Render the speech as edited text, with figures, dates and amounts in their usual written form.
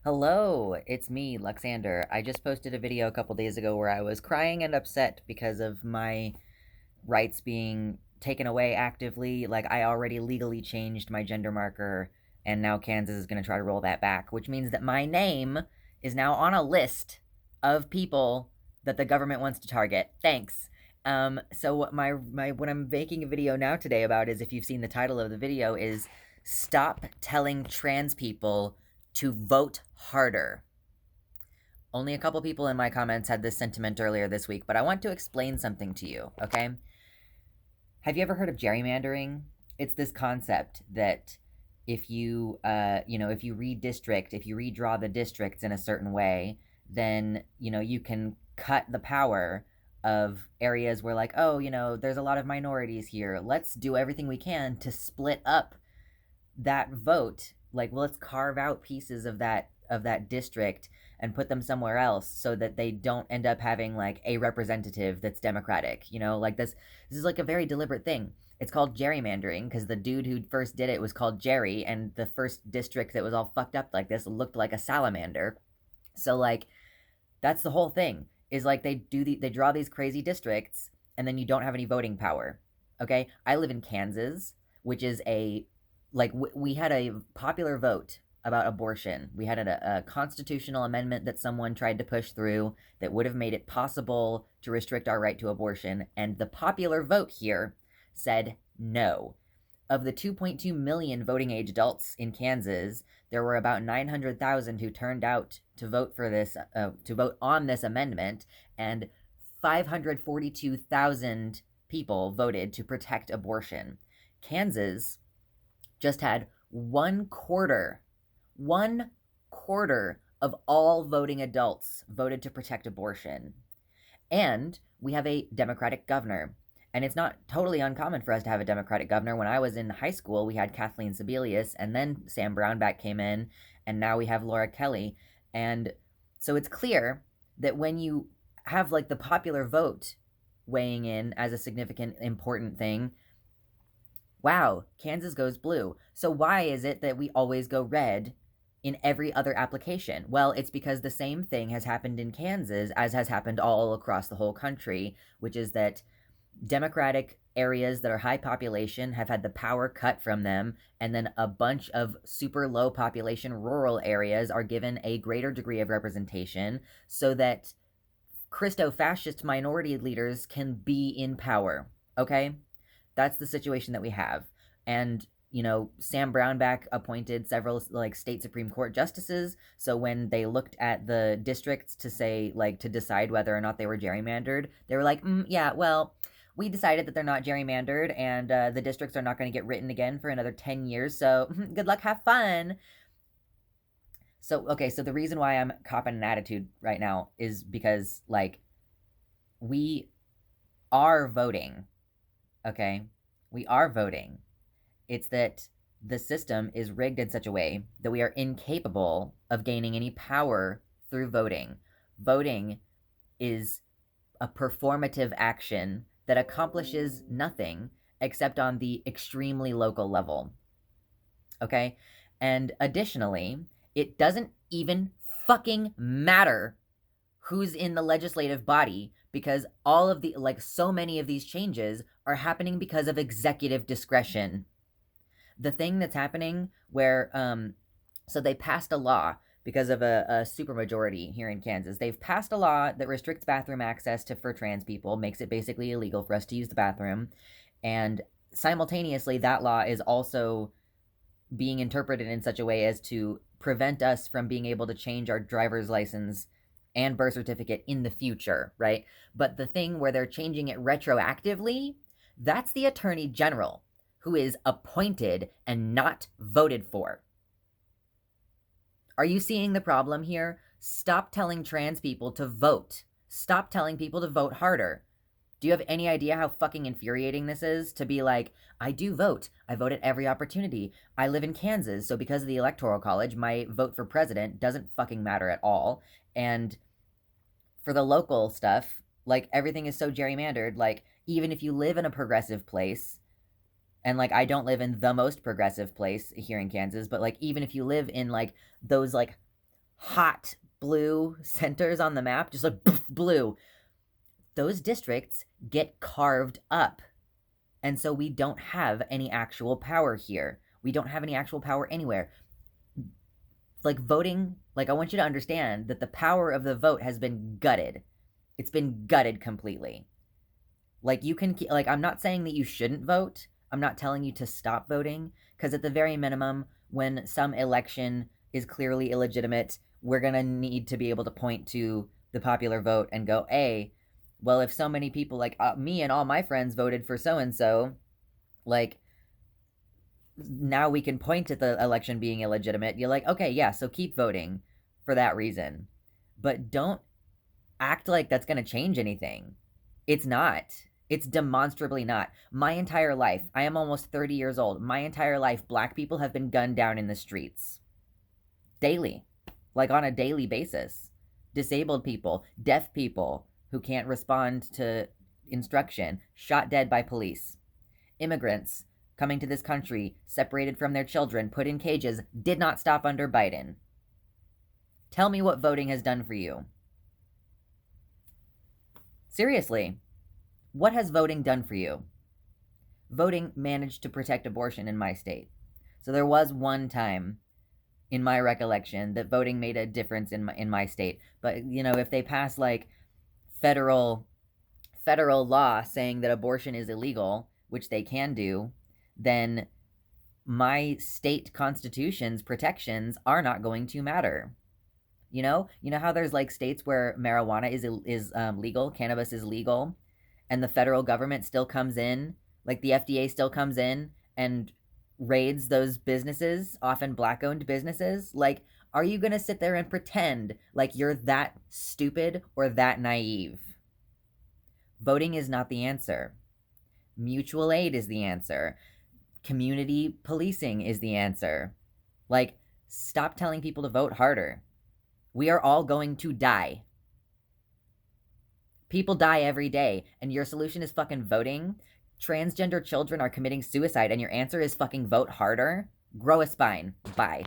Hello, it's me, Luxander. I just posted a video a couple days ago where I was crying and upset because of my rights being taken away actively. Like, I already legally changed my gender marker, and now Kansas is going to try to roll that back, which means that my name is now on a list of people that the government wants to target. Thanks. So what I'm making a video now today about is, if you've seen the title of the video, is stop telling trans people to vote harder. Only a couple people in my comments had this sentiment earlier this week, but I want to explain something to you, okay? Have you ever heard of gerrymandering? It's this concept that if you, if you redraw the districts in a certain way, then, you can cut the power of areas where, like, oh, there's a lot of minorities here. Let's do everything we can to split up that vote. Like, well, let's carve out pieces of that district and put them somewhere else so that they don't end up having like a representative that's democratic. Like, this is like a very deliberate thing. It's called gerrymandering because the dude who first did it was called Jerry, and the first district that was all fucked up like this looked like a salamander. So, like, that's the whole thing, is like they draw these crazy districts and then you don't have any voting power. Okay? I live in Kansas, which is we had a popular vote about abortion. We had a constitutional amendment that someone tried to push through that would have made it possible to restrict our right to abortion, and the popular vote here said no. Of the 2.2 million voting age adults in Kansas, there were about 900,000 who turned out to vote for this, to vote on this amendment, and 542,000 people voted to protect abortion. Kansas just had one quarter of all voting adults voted to protect abortion. And we have a Democratic governor. And it's not totally uncommon for us to have a Democratic governor. When I was in high school, we had Kathleen Sebelius, and then Sam Brownback came in, and now we have Laura Kelly. And so it's clear that when you have like the popular vote weighing in as a significant, important thing, wow, Kansas goes blue. So why is it that we always go red in every other application? Well, it's because the same thing has happened in Kansas as has happened all across the whole country, which is that Democratic areas that are high population have had the power cut from them, and then a bunch of super low population rural areas are given a greater degree of representation so that Christo-fascist minority leaders can be in power, okay? That's the situation that we have. And Sam Brownback appointed several like state Supreme Court justices. So when they looked at the districts to say, like, to decide whether or not they were gerrymandered, they were like, yeah, well, we decided that they're not gerrymandered, and the districts are not going to get written again for another 10 years. So good luck, have fun. So, okay, so the reason why I'm copping an attitude right now is because, like, we are voting, okay? We are voting. It's that the system is rigged in such a way that we are incapable of gaining any power through voting. Voting is a performative action that accomplishes nothing except on the extremely local level. Okay? And additionally, it doesn't even fucking matter who's in the legislative body, because all of the, like, so many of these changes are happening because of executive discretion. The thing that's happening where, so they passed a law because of a supermajority here in Kansas. They've passed a law that restricts bathroom access for trans people, makes it basically illegal for us to use the bathroom. And simultaneously, that law is also being interpreted in such a way as to prevent us from being able to change our driver's license and birth certificate in the future, right? But the thing where they're changing it retroactively, that's the Attorney General, who is appointed and not voted for. Are you seeing the problem here? Stop telling trans people to vote. Stop telling people to vote harder. Do you have any idea how fucking infuriating this is? To be like, I do vote. I vote at every opportunity. I live in Kansas, so because of the Electoral College, my vote for president doesn't fucking matter at all. And for the local stuff, like, everything is so gerrymandered. Like, even if you live in a progressive place, and, like, I don't live in the most progressive place here in Kansas, but, like, even if you live in, like, those, like, hot blue centers on the map, just like poof, blue, those districts get carved up. And so we don't have any actual power here. We don't have any actual power anywhere. Like voting, like I want you to understand that the power of the vote has been gutted. It's been gutted completely. Like you can, like I'm not saying that you shouldn't vote. I'm not telling you to stop voting, because at the very minimum, when some election is clearly illegitimate, we're going to need to be able to point to the popular vote and go, hey, well, if so many people like me and all my friends voted for so-and-so, like now we can point at the election being illegitimate. You're like, okay, yeah, so keep voting for that reason. But don't act like that's going to change anything. It's not. It's demonstrably not. My entire life, I am almost 30 years old. My entire life, black people have been gunned down in the streets. Daily. Like on a daily basis. Disabled people, deaf people who can't respond to instruction, shot dead by police. Immigrants coming to this country, separated from their children, put in cages, did not stop under Biden. Tell me what voting has done for you. Seriously, what has voting done for you? Voting managed to protect abortion in my state. So there was one time in my recollection that voting made a difference in my state. But, you know, if they pass like federal law saying that abortion is illegal, which they can do, then my state constitution's protections are not going to matter. You know how there's like states where marijuana is legal, cannabis is legal, and the federal government still comes in, like the FDA still comes in and raids those businesses, often black-owned businesses. Like, are you gonna sit there and pretend like you're that stupid or that naive? Voting is not the answer. Mutual aid is the answer. Community policing is the answer. Like, stop telling people to vote harder. We are all going to die. People die every day, and your solution is fucking voting? Transgender children are committing suicide, and your answer is fucking vote harder? Grow a spine. Bye.